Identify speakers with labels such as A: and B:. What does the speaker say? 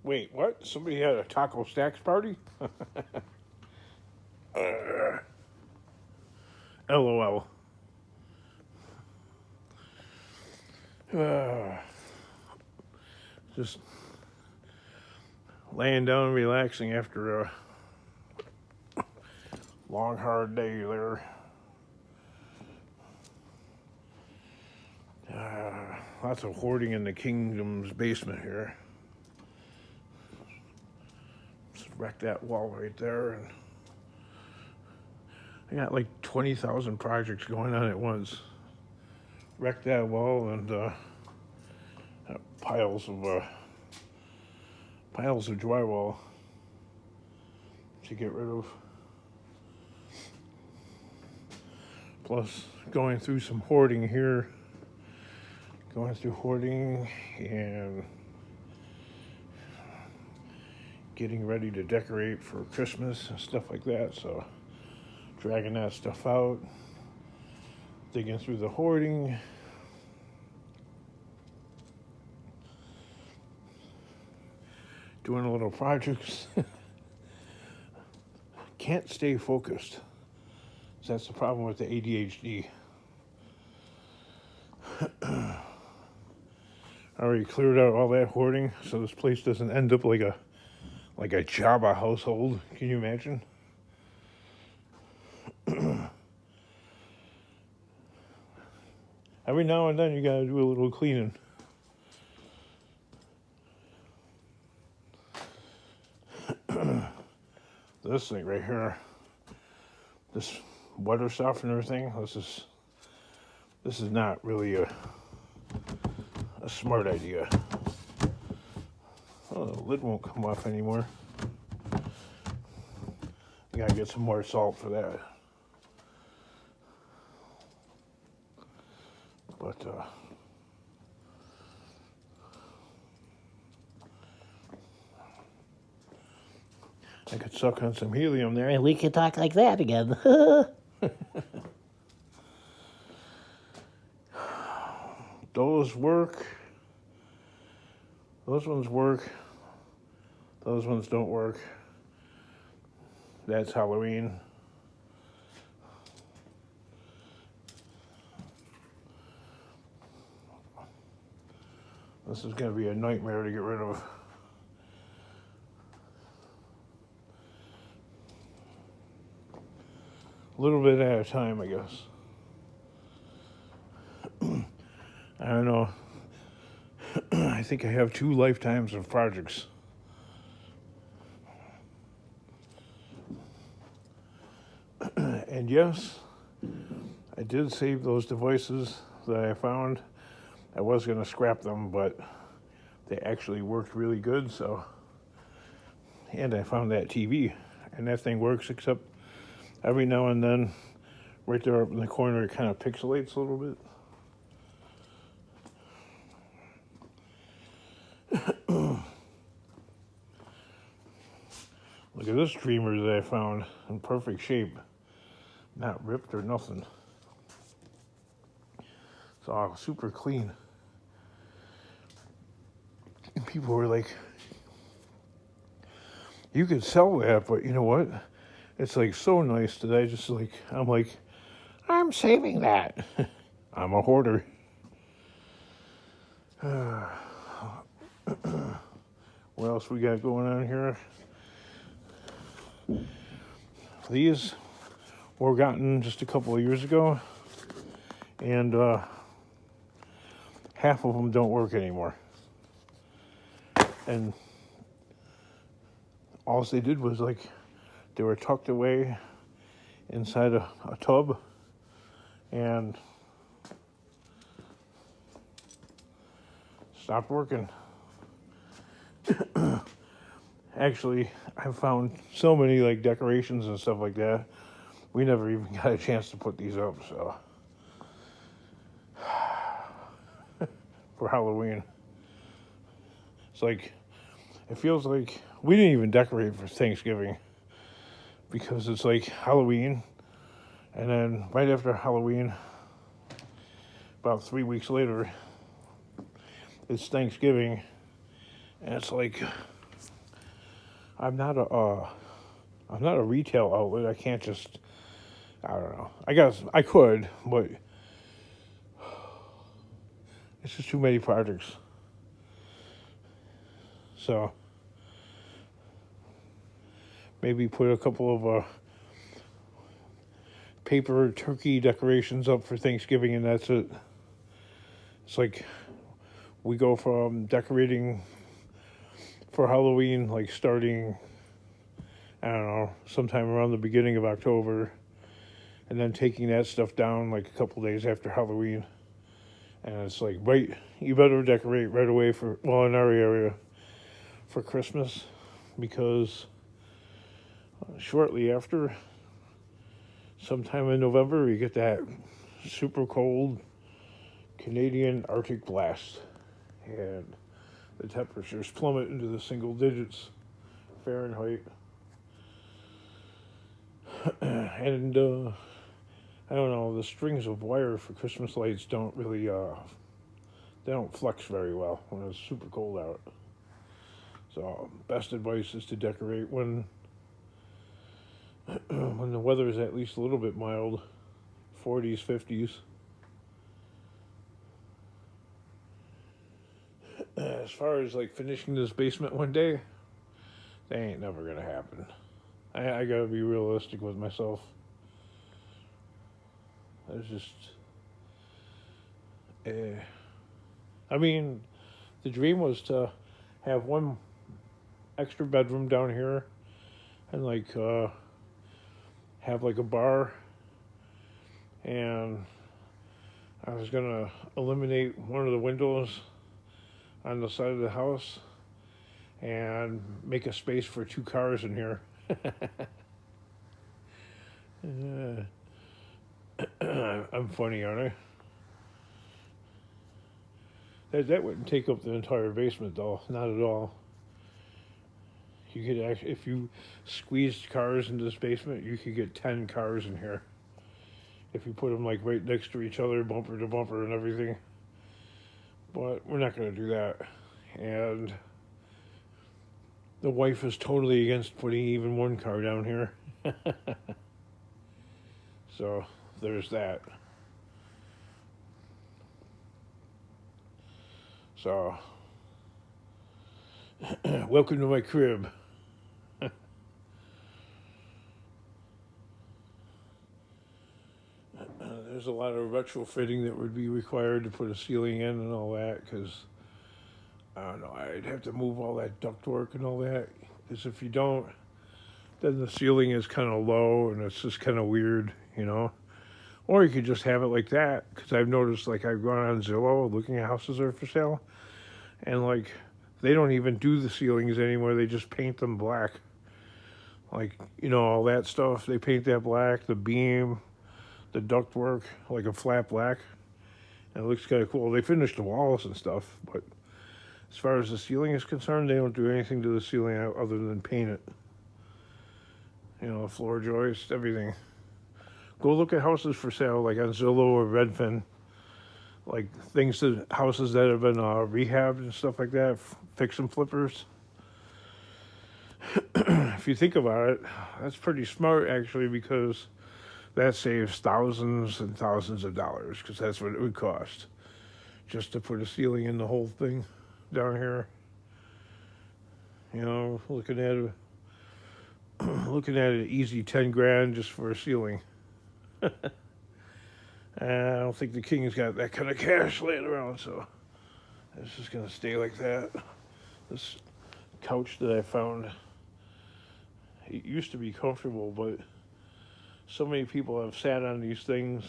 A: Wait, what? Somebody had a taco stacks party? LOL. Just laying down, relaxing after a long, hard day there. Lots of hoarding in the kingdom's basement here. Just wreck that wall right there. And I got like 20,000 projects going on at once. Wreck that wall and piles of drywall to get rid of. Plus, going through some hoarding here. Going through hoarding and getting ready to decorate for Christmas and stuff like that. So, dragging that stuff out, digging through the hoarding. Doing little projects. Can't stay focused. So that's the problem with the ADHD. I already cleared out all that hoarding, so this place doesn't end up like a Java household. Can you imagine? Every now and then you gotta do a little cleaning. This thing right here, this water softener thing, this is not really a smart idea. Oh, the lid won't come off anymore. I gotta get some more salt for that. But I could suck on some helium there.
B: And we could talk like that again.
A: Those work. Those ones work. Those ones don't work. That's Halloween. This is going to be a nightmare to get rid of. A little bit at a time, I guess. I don't know. I think I have 2 lifetimes of projects. And yes, I did save those devices that I found. I was going to scrap them, but they actually worked really good, so. And I found that TV, and that thing works, except every now and then, right there up in the corner, it kind of pixelates a little bit. Look at this streamer that I found in perfect shape. Not ripped or nothing. It's all super clean. And people were like, you could sell that, but you know what? It's like so nice that I'm like, I'm saving that. I'm a hoarder. What else we got going on here? These were gotten just a couple of years ago, and half of them don't work anymore. And all they did was they were tucked away inside a tub, and stopped working. Actually, I found so many decorations and stuff like that. We never even got a chance to put these up, so for Halloween. It's it feels like we didn't even decorate for Thanksgiving, because it's Halloween, and then right after Halloween, about 3 weeks later, it's Thanksgiving, and it's I'm not a I'm not a retail outlet. I can't just, I don't know. I guess I could, but it's just too many projects. So maybe put a couple of paper turkey decorations up for Thanksgiving, and that's it. It's like we go from decorating for Halloween, like starting, I don't know, sometime around the beginning of October, and then taking that stuff down like a couple days after Halloween. And it's like, right, you better decorate right away for, well, in our area, for Christmas, because shortly after, sometime in November, you get that super cold Canadian Arctic blast, and the temperatures plummet into the single digits Fahrenheit. And I don't know, the strings of wire for Christmas lights don't really they don't flex very well when it's super cold out. So best advice is to decorate when when the weather is at least a little bit mild, 40s, 50s. As far as like finishing this basement one day, that ain't never gonna happen. I gotta be realistic with myself. It's just, I mean, the dream was to have one extra bedroom down here, and like have like a bar, and I was gonna eliminate one of the windows on the side of the house and make a space for two cars in here. I'm funny, aren't I? That wouldn't take up the entire basement, though. Not at all. You could actually, if you squeezed cars into this basement, you could get 10 cars in here. If you put them like right next to each other, bumper to bumper and everything. But we're not going to do that. And the wife is totally against putting even one car down here. So there's that. So, welcome to my crib. There's a lot of retrofitting that would be required to put a ceiling in and all that, because I don't know, I'd have to move all that ductwork and all that. Because if you don't, then the ceiling is kind of low and it's just kind of weird, you know. Or you could just have it like that, because I've noticed, like, I've gone on Zillow looking at houses that are for sale, and like they don't even do the ceilings anymore. They just paint them black. Like, you know, all that stuff, they paint that black, the beam, the ductwork, like a flat black. And it looks kind of cool. They finished the walls and stuff, but as far as the ceiling is concerned, they don't do anything to the ceiling other than paint it. You know, floor joist, everything. Go look at houses for sale, like on Zillow or Redfin. Like houses that have been rehabbed and stuff like that, fix and flippers. If you think about it, that's pretty smart actually, because that saves thousands and thousands of dollars, because that's what it would cost just to put a ceiling in the whole thing down here. You know, looking at an easy 10 grand just for a ceiling. I don't think the king's got that kind of cash laying around, so it's just gonna stay like that. This couch that I found, it used to be comfortable, but so many people have sat on these things